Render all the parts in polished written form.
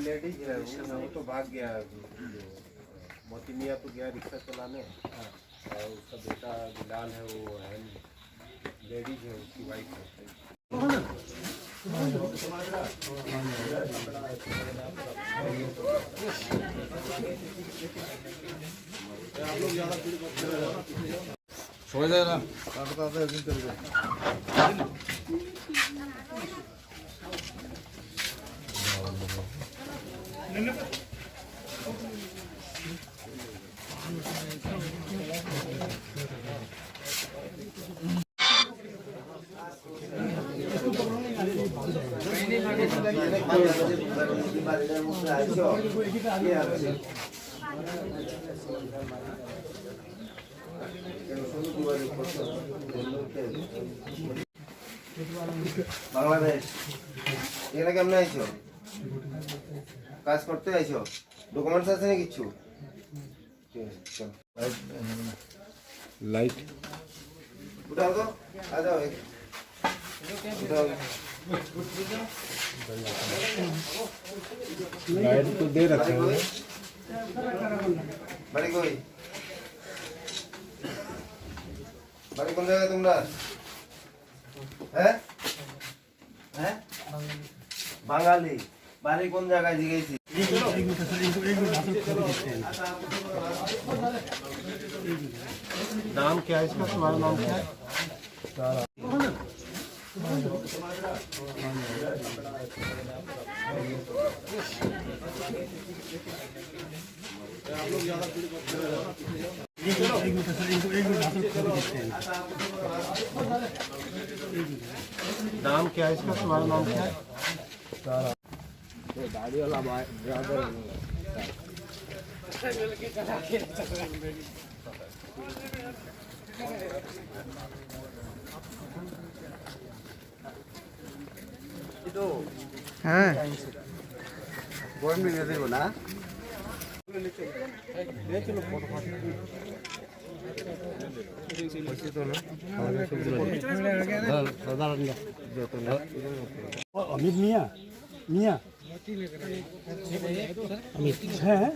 Ladies है वो तो भाग गया। मोती मियाँ तो गया रिक्शा चलाने और उसका बेटा बिलाल है वो है लेडीज है उसकी वाइफ है। সবাই যায় না তাড়াতাড়ি একদিন চলে যায়। বাংলাদেশ এখানে কেমন আইছো? কাজ করতে আইছো? ডকুমেন্টস আছে না কিছু? লাইট उठाओ तो आ जाओ एक उठाओ। लाइट तो दे रखा है। बड़ी कोई बड़ी कौन जगह तुमरा है बांगाली बारी कौन जगह जी गई थी? नाम क्या है इसका? तुम्हारा नाम क्या है? नाम क्या है इसका? तुम्हारा नाम क्या है? गाड़ी वाला ड्राइवर হ্যাঁ बोल में दे दो ना। अमित मियाँ मियाँ अमित हैं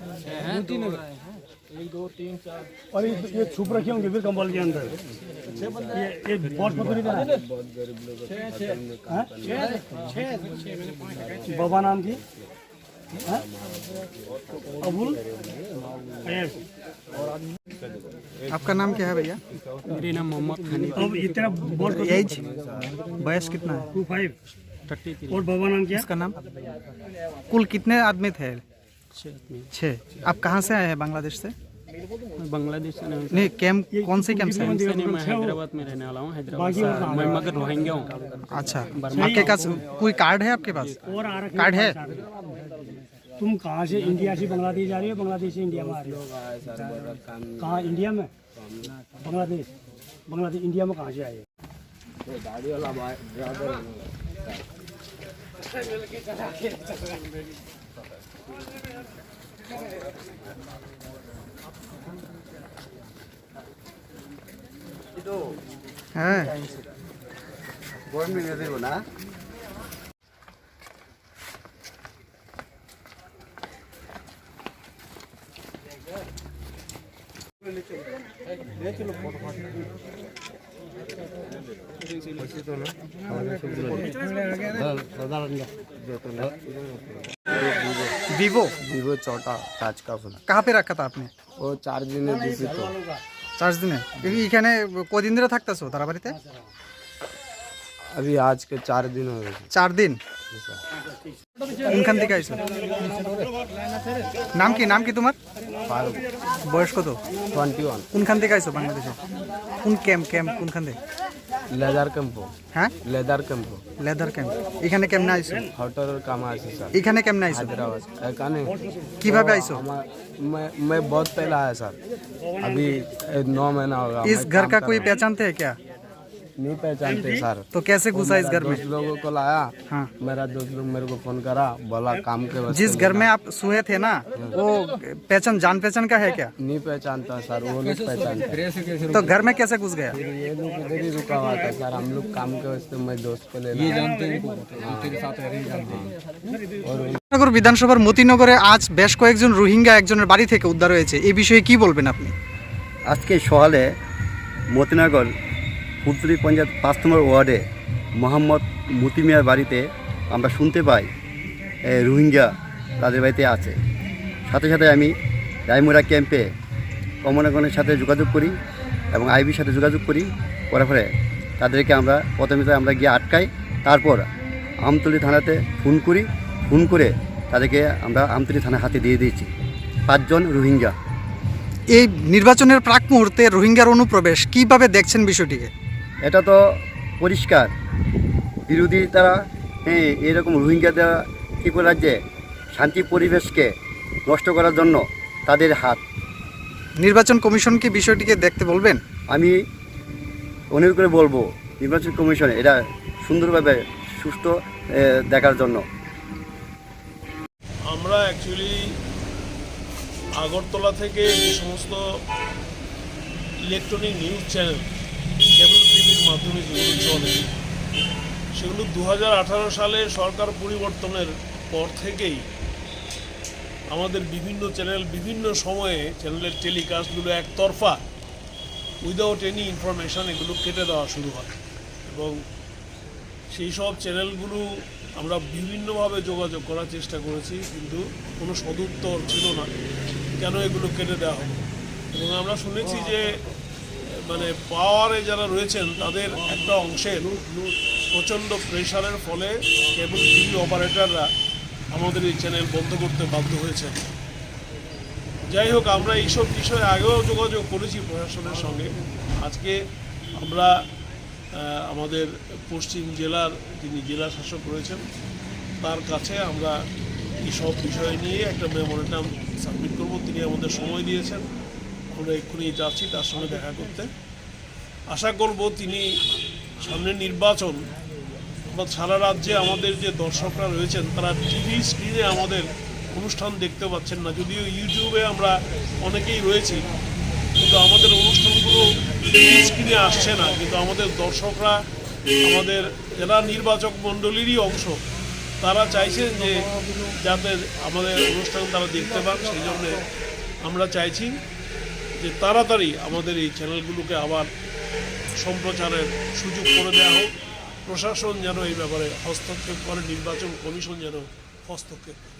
1 2 3 4 और ये छुप रखे होंगे फिर कंबल के अंदर। ये बहुत पकड़ी था। बाबा नाम की अबुल। आपका नाम क्या है भैया? मेरा नाम मोहम्मद हनीफ। अब इतना बहुत एज वयस कितना है? 25 33। और बाबा नाम क्या? इसका नाम? कुल कितने आदमी थे? 6। आप कहाँ से आए हैं? बांग्लादेश से? बांग्लादेश से नहीं, कैंप कौन से कैंप से? मैं हैदराबाद में रहने वाला हूँ। हैदराबाद से मैं मगर रोहिंग्या हूँ। अच्छा, आपके पास कोई कार्ड है? आपके पास कार्ड है? तुम कहाँ से? इंडिया से बांग्लादेश जा रही हो? बांग्लादेश से इंडिया में आ रही हो? कहाँ? इंडिया में? बांग्लादेश इंडिया में कहाँ से आए? गाड़ी वाला ड्राइवर হ্যাঁ बोल में दे दो ना। वीवो चौटा टाच का फोन कहाँ पे रखा था आपने? वो 4 दिन दिसी तो 4 দিনে। এখানে কদিন ধরে থাকতেছো তারা বাড়িতে? अभी आज के 4 दिन हो गए। 4 দিন। কোনখান থেকে আইছো? নাম কি তোমার? বয়স কত? 21। কোনখান থেকে আইছো বাংলাদেশে? কোন ক্যাম্প কোনখান থেকে? Leather camp. হ্যাঁ लेदर कैंप। Leather camp. এখানে কেমনে আইছো? होटल काम आया सर। এখানে কেমনে আইছো? हैदराबाद काने কিভাবে আইছো? मैं बहुत पहले आया सर। अभी 9 महीना होगा। इस घर का कोई पहचानते हैं क्या? नहीं पहचानते सर। तो कैसे घुसा इस घर में? दोस्त लोगों को लाया, हाँ। मेरा दोस्त लोग मेरे को फोन करा, बोला काम के वास्ते जिस घर में आप सोए थे ना, वो जान पहचान का है क्या? नहीं पहचानता सर, वो नहीं पहचानता। तो घर में कैसे घुस गया? फिर ये लोग इधर ही रुका हुआ था सर, हम लोग काम के वास्ते मैं दोस्त को ले ये जानते हैं নগর বিধানসভার মতিনগরে আজ বেশ কয়েকজন রোহিঙ্গা একজনের বাড়ি থেকে উদ্ধার হয়েছে, এই বিষয়ে কি বলবেন আপনি? আজকে সকালে মতিনগর ফুলতলি পঞ্চায়েত 5 নম্বর ওয়ার্ডে মোহাম্মদ মতি মিয়ার বাড়িতে আমরা শুনতে পাই রোহিঙ্গা তাদের বাড়িতে আছে। সাথে সাথে আমি রায়মুরা ক্যাম্পে কমনাগণের সাথে যোগাযোগ করি এবং আইবির সাথে যোগাযোগ করি, করার পরে তাদেরকে আমরা প্রথমে আমরা গিয়ে আটকাই, তারপর আমতলী থানাতে ফোন করে তাদেরকে আমরা আমতলী থানা হাতে দিয়ে দিয়েছি 5 জন রোহিঙ্গা। এই নির্বাচনের প্রাক মুহূর্তে রোহিঙ্গার অনুপ্রবেশ কিভাবে দেখছেন বিষয়টিকে? এটা তো পরিষ্কার বিরোধী তারা এরকম রোহিঙ্গা দ্বারা ত্রিপুরা রাজ্যে শান্তি পরিবেশকে নষ্ট করার জন্য তাদের হাত। নির্বাচন কমিশন কি বিষয়টিকে দেখতে বলবেন? আমি অনুরোধ করে বলবো নির্বাচন কমিশন এটা সুন্দরভাবে সুষ্ঠু দেখার জন্য। আমরা অ্যাকচুয়ালি আগরতলা থেকে যে সমস্ত ইলেকট্রনিক নিউজ চ্যানেল কেবল টিভির মাধ্যমে যেগুলো চলে, সেগুলো 2018 সালে সরকার পরিবর্তনের পর থেকেই আমাদের বিভিন্ন চ্যানেল বিভিন্ন সময়ে চ্যানেলের টেলিকাস্টগুলো একতরফা উইদাউট এনি ইনফরমেশান এগুলো কেটে দেওয়া শুরু হয় এবং সেই সব চ্যানেলগুলো আমরা বিভিন্নভাবে যোগাযোগ করার চেষ্টা করেছি, কিন্তু কোনো সদুত্তর ছিল না কেন এগুলো কেটে দেওয়া হবে। এবং আমরা শুনেছি যে মানে পাওয়ারে যারা রয়েছেন তাদের একটা অংশের প্রচণ্ড প্রেশারের ফলে কেবল টিভি অপারেটররা আমাদের এই চ্যানেল বন্ধ করতে বাধ্য হয়েছেন। যাই হোক, আমরা এইসব বিষয়ে আগেও যোগাযোগ করেছি প্রশাসনের সঙ্গে। আজকে আমরা আমাদের পশ্চিম জেলার যিনি জেলা শাসক রয়েছেন তার কাছে আমরা এইসব বিষয় নিয়ে একটা মেমোরেন্ডাম সাবমিট করব। তিনি আমাদের সময় দিয়েছেন, আমরা এক্ষুনি যাচ্ছি তার সঙ্গে দেখা করতে। আশা করব তিনি সামনের নির্বাচন বা সারা রাজ্যে আমাদের যে দর্শকরা রয়েছেন তারা টিভি স্ক্রিনে আমাদের অনুষ্ঠান দেখতে পাচ্ছেন না, যদিও ইউটিউবে আমরা অনেকেই রয়েছি, কিন্তু আমাদের অনুষ্ঠানগুলো টিভি স্ক্রিনে আসছে না। কিন্তু আমাদের দর্শকরা, আমাদের যারা নির্বাচক মণ্ডলীরই অংশ, তারা চাইছেন যে যাতে আমাদের অনুষ্ঠান তারা দেখতে পান। সেই জন্যে আমরা চাইছি যে তাড়াতাড়ি আমাদের এই চ্যানেলগুলোকে আবার সম্প্রচারের সুযোগ করে দেওয়া হোক। প্রশাসন যেন এই ব্যাপারে হস্তক্ষেপ করে, নির্বাচন কমিশন যেন হস্তক্ষেপ করে।